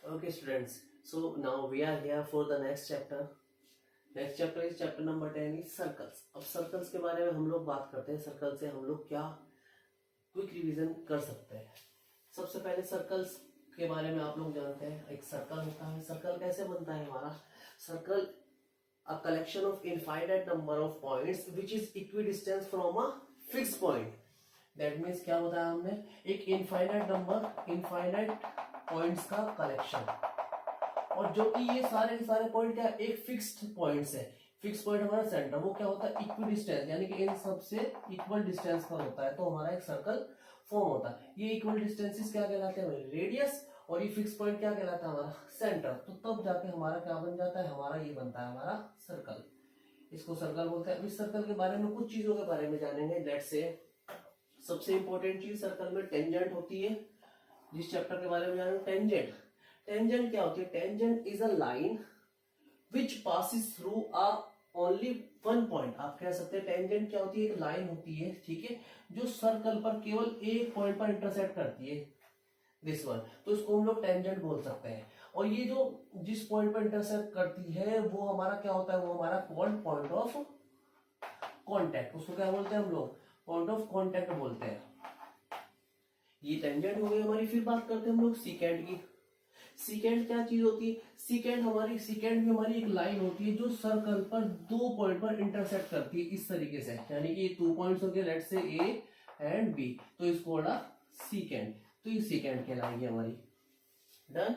Okay, students. So now we are here for the next chapter. Next chapter is chapter number 10 is circles. अब circles के बारे में हम लोग बात करते हैं. सर्कल से हम लोग क्या क्विक रिवीजन कर सकते हैं. सबसे पहले सर्कल्स के बारे में आप लोग जानते हैं. एक सर्कल होता है. सर्कल कैसे बनता है हमारा? Circle a collection of infinite number of points which is equidistance from a fix point. That means क्या बताया हमने? एक इनफाइनाइट नंबर, इनफाइनाइट पॉइंट्स का कलेक्शन, और जो कि ये सारे के सारे पॉइंट क्या एक फिक्स्ड पॉइंट्स है. फिक्स पॉइंट हमारा सेंटर, वो क्या होता है? इक्वी डिस्टेंस, यानी कि इन सबसे इक्वल डिस्टेंस पर होता है, तो हमारा एक सर्कल फॉर्म होता है. ये इक्वल डिस्टेंसेस क्या कहलाते हैं? रेडियस. और ये फिक्स पॉइंट क्या कहलाता है? हमारा सेंटर. तो तब जाके हमारा क्या बन जाता है? हमारा ये बनता है हमारा सर्कल. इसको सर्कल बोलते हैं. इस सर्कल के बारे में कुछ चीजों के बारे में जानेंगे. लेट्स से सबसे इंपॉर्टेंट चीज सर्कल में टेंजेंट होती है. जिस चैप्टर के बारे में जानेंगे टेंजेंट. टेंजेंट क्या होती है? Tangent is a line which passes through a only one point. आप कह सकते हैं टेंजेंट क्या होती है? एक लाइन होती है, ठीक है, जो सर्कल पर केवल एक पॉइंट पर इंटरसेक्ट करती है, दिस वन. तो इसको हम लोग टेंजेंट बोल सकते हैं. और ये जो जिस पॉइंट पर इंटरसेक्ट करती है वो हमारा क्या होता है? वो हमारा पॉइंट ऑफ कॉन्टेक्ट. उसको क्या बोलते हैं हम लोग? पॉइंट ऑफ कॉन्टेक्ट बोलते हैं. ये टेंजेंट हो गई हमारी. फिर बात करते हैं हम लोग सीकेंट की. सीकेंट क्या चीज होती है? सीकेंट भी हमारी एक लाइन होती है जो सर्कल पर दो पॉइंट पर इंटरसेक्ट करती है, इस तरीके से. यानी कि 2 पॉइंट्स हो गए, let's say A and B, तो इसको बोला सीकेंट. तो ये सीकेंट कहलाएगी हमारी. डन.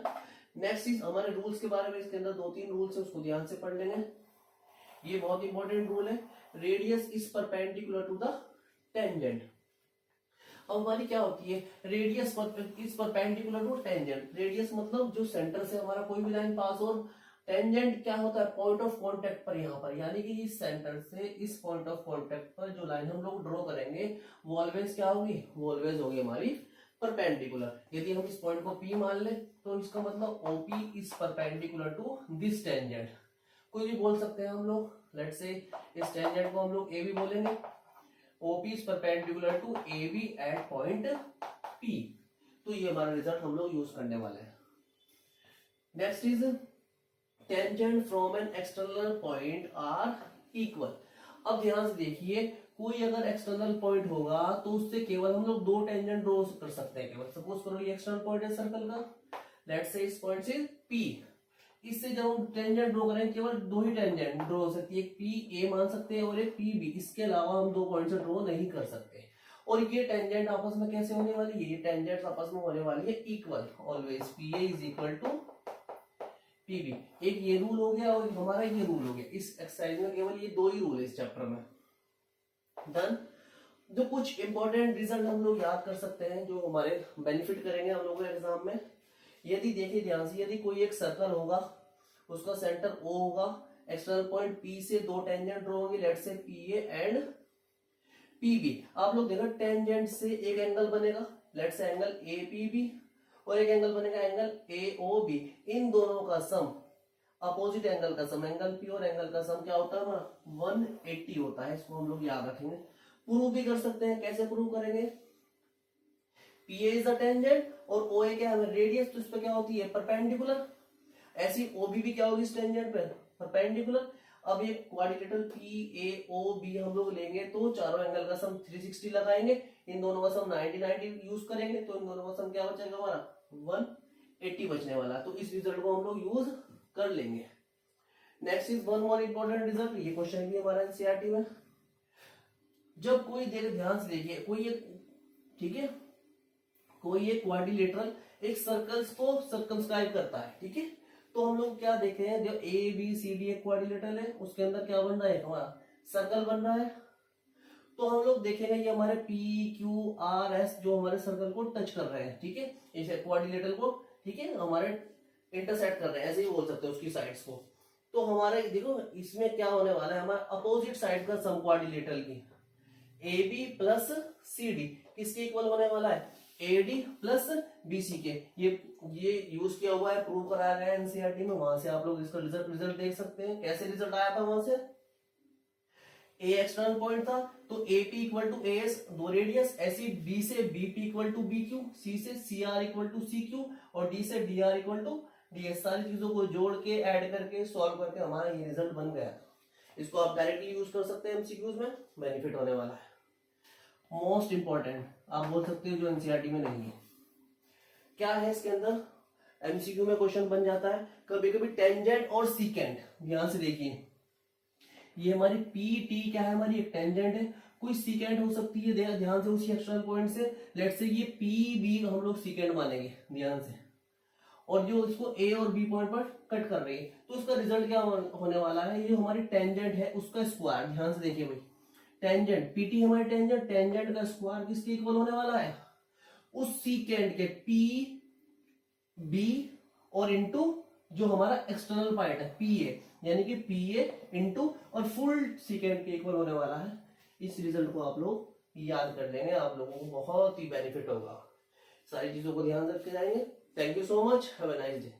नेक्स्ट इज हमारे रूल्स के बारे में. इसके अंदर 2-3 रूल्स है, उसको ध्यान से पढ़ लेंगे. ये बहुत इंपॉर्टेंट रूल है. Radius is perpendicular to the tangent. अब हमारी क्या होती है? Radius is perpendicular to tangent. Radius मतलब जो सेंटर से हमारा कोई भी लाइन पास हो. टेंजेंट क्या होता है? पॉइंट ऑफ कांटेक्ट पर, यहाँ पर, यानी कि इस सेंटर से इस पॉइंट ऑफ कांटेक्ट पर जो लाइन हम लोग ड्रॉ करेंगे वो ऑलवेज क्या होगी? वो ऑलवेज होगी हमारी परपेंडिकुलर. यदि हम इस पॉइंट को P मान ले तो इसका मतलब OP is perpendicular to this tangent. कोई भी बोल सकते हैं हम लोग. लेट्स से इस टेंजेंट को हम लोग AB बोलेंगे. OP is perpendicular to AB at point P. तो ये हमारा रिजल्ट हम लोग यूज करने वाले हैं. Next is tangent from an external point are equal. अब ध्यान से देखिए, कोई अगर एक्सटर्नल पॉइंट होगा तो उससे केवल हम लोग दो टेंजेंट ड्रॉ कर सकते हैं. केवल सपोज करो ये एक्सटर्नल पॉइंट है सर्कल का. लेट्स से इस पॉइंट से P. इससे जब हम टेंजेंट ड्रॉ करें केवल दो ही टेंजेंट ड्रॉ हो सकती है. एक पी ए मान सकते हैं और एक पी बी. इसके अलावा हम दो पॉइंट से ड्रॉ नहीं कर सकते. और ये टेंजेंट आपस में कैसे होने वाली है? ये टेंजेंट आपस में होने वाली है equal. Always P A is equal to P B. एक ये रूल हो गया और हमारा ये रूल हो गया. इस एक्सरसाइज में केवल ये दो ही रूल है इस चैप्टर में. डन. जो कुछ इंपॉर्टेंट रिजल्ट हम लोग याद कर सकते हैं जो हमारे बेनिफिट करेंगे हम लोगों के एग्जाम में. यदि देखिए ध्यान से, यदि कोई एक सर्कल होगा, उसका सेंटर O होगा, एक्सटर्नल पॉइंट P से दो टेंजेंट ड्रॉ होंगे, let's say PA and PB. आप लोग देखो टेंजेंट से एक एंगल बनेगा, लेट्स से एंगल APB, और एक एंगल बनेगा एंगल AOB. इन दोनों का सम, अपोजिट एंगल का सम, एंगल P और एंगल का सम क्या होता है हमारा? 180 होता है. इसको हम लोग याद रखेंगे. प्रूव भी कर सकते हैं. कैसे प्रूव करेंगे? PA इज द टेंजेंट और OA क्या है? रेडियस. तो इस पे क्या होती है? परपेंडिकुलर. ऐसी OB भी क्या होगी इस टेंजेंट पे? परपेंडिकुलर. अब ये क्वाड्रिलेटरल PAOB हम लोग लेंगे तो चारों एंगल का सम 360 लगाएंगे. इन दोनों का सम 90 यूज करेंगे तो इन दोनों का सम क्या बचेगा हमारा? 180 बचने वाला. तो इस रिजल्ट को हम लोग यूज कर लेंगे. Next is one more important result. ये क्वेश्चन भी हमारा एनसीईआरटी में. जब कोई देखे, ध्यान से देखिए, कोई एक, ठीक है, कोई एक क्वाड्रिलेटरल एक सर्कल्स को सर्कमस्क्राइब करता है, ठीक है. तो हम लोग क्या देखे हैं? जो ABCD एक क्वाड्रिलेटरल है, उसके अंदर क्या बन रहा है? हमारा सर्कल बन रहा है. तो हम लोग देखेंगे ये हमारे PQRS जो हमारे सर्कल को टच कर रहे हैं, ठीक है, इस क्वाड्रिलेटरल को, ठीक है, हमारे इंटरसेक्ट कर रहे हैं, ऐसे ही बोल सकते हैं उसकी साइड्स को. तो हमारे देखो इसमें क्या होने वाला है? हमारा अपोजिट साइड का सम क्वाड्रिलेटरल की AB प्लस CD किसके इक्वल होने वाला है? AD प्लस BC के. ये यूज किया हुआ है, प्रूव कराया गया एनसीईआरटी में. वहां से आप लोग इसका रिजल्ट देख सकते हैं. कैसे रिजल्ट आया था वहां से? A एक्सटर्नल पॉइंट था तो AP इक्वल टू AS, दो रेडियस. ऐसी B से BP equal to BQ, C से CR इक्वल टू CQ और D से DR इक्वल टू डीएस, सारी चीजों को जोड़ के ऐड करके सॉल्व करके हमारा ये रिजल्ट बन गया। इसको आप डायरेक्टली यूज कर सकते हैं एमसीक्यूज में, बेनिफिट होने वाला है। मोस्ट इंपॉर्टेंट आप बोल सकते हो जो एनसीईआरटी में नहीं है, क्या है इसके अंदर, एमसीक्यू में क्वेश्चन बन जाता है कभी कभी टेंजेंट और सीकेंट। ध्यान से देखिए, ये हमारी पी टी क्या है, हमारी एक टेंजेंट है, कोई सीकेंट हो सकती है, ध्यान से उसी एक्सटर्नल पॉइंट से, लेट्स से ये पी बी हम लोग सीकेंट मानेंगे ध्यान से, और जो इसको ए और बी पॉइंट पर कट कर रही है, तो उसका रिजल्ट क्या होने वाला है, ये हमारी टेंजेंट है उसका स्क्वायर। ध्यान से देखिए भाई, टेंजेंट पीटी हमारी टेंजेंट, टेंजेंट का स्क्वायर किसके इक्वल होने वाला है, उस सीकेंट के पी बी और इंटू जो हमारा एक्सटर्नल पार्ट है पी ए, यानी कि पी ए इंटू और फुल सीकेंट के इक्वल होने वाला है। इस रिजल्ट को आप लोग याद कर लेंगे, आप लोगों को बहुत ही बेनिफिट होगा, सारी चीजों को ध्यान रख के जाएंगे। Thank you so much, have a nice day.